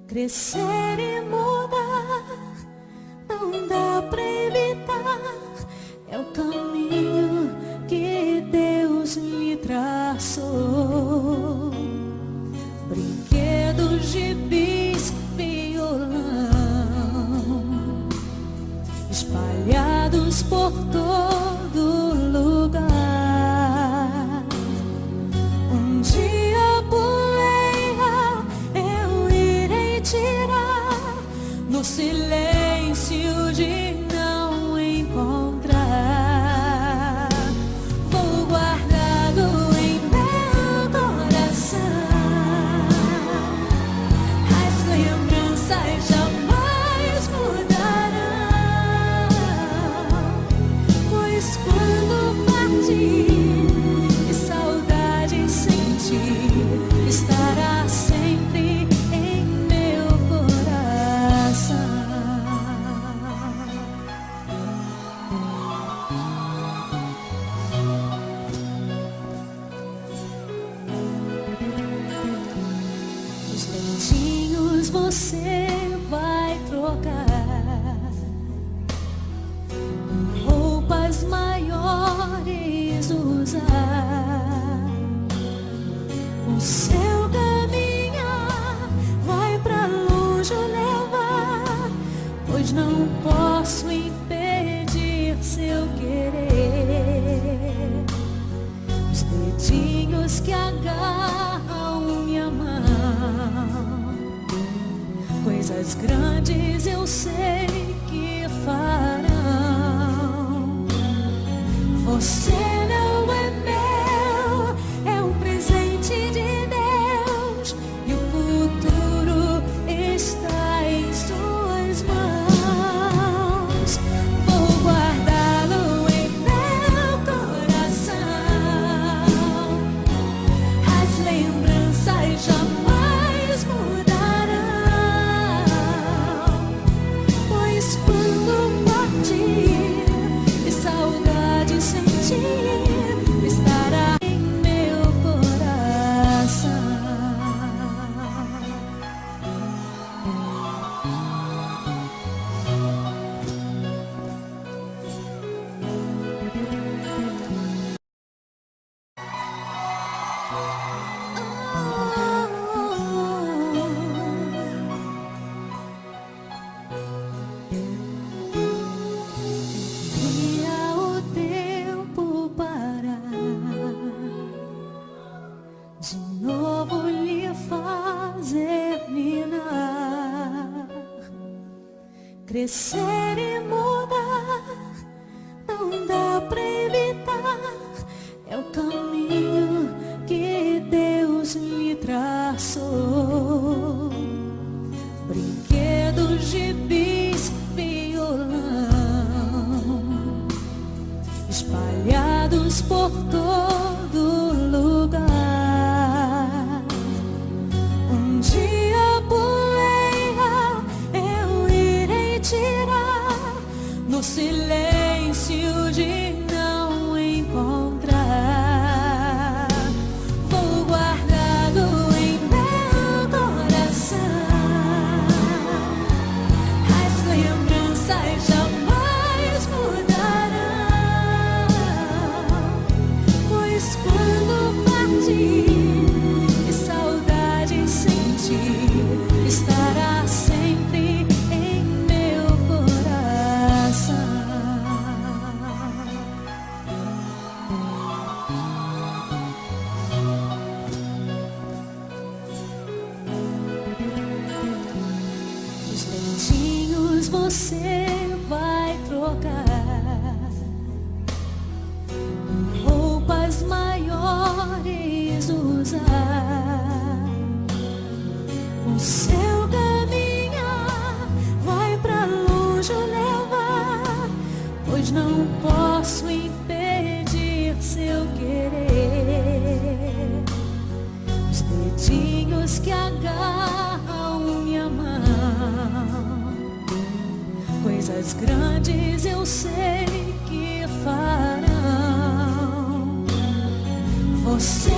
Crescer e mudar, não dá pra evitar. É o caminho que Deus lhe traçou. Brinquedos, gibis, violão, espalhados por todo lugar. Um dia a poeira eu irei tirar, no silêncio de não encontrar. Vou guardá-lo em meu coração. As lembranças jamais mudarão, pois quando partir e saudade sentir, estará sempre em meu coração. Os dentinhos você vai trocar, roupas maiores usar. O seu caminhar vai pra longe levar, pois não posso impedir seu querer. Os dedinhos que agarram minha mão, coisas grandes eu sei que farão. Você não é meu, é um presente de Deus, e o futuro está em suas mãos. Vou guardá-lo em meu coração. As lembranças jamais mudarão, pois quando partir e saudade sentir, estará em meu coração. Ia o tempo parar, de novo lhe fazer minar. Crescer e mudar, não dá pra evitar. É o caminho que Deus lhe traçou. Brinquedos, gibis, violão, espalhados por todo lugar. Um dia a poeira eu irei tirar, no silêncio de não encontrar. Vou guardá-lo em meu coração. As lembranças jamais mudarão, pois quando partir e saudade sentir, estará sempre em meu coração. Os dentinhos você vai trocar, roupas maiores usar. O seu caminhar vai pra longe levar, pois não posso impedir seu coisas grandes eu sei que farão. Você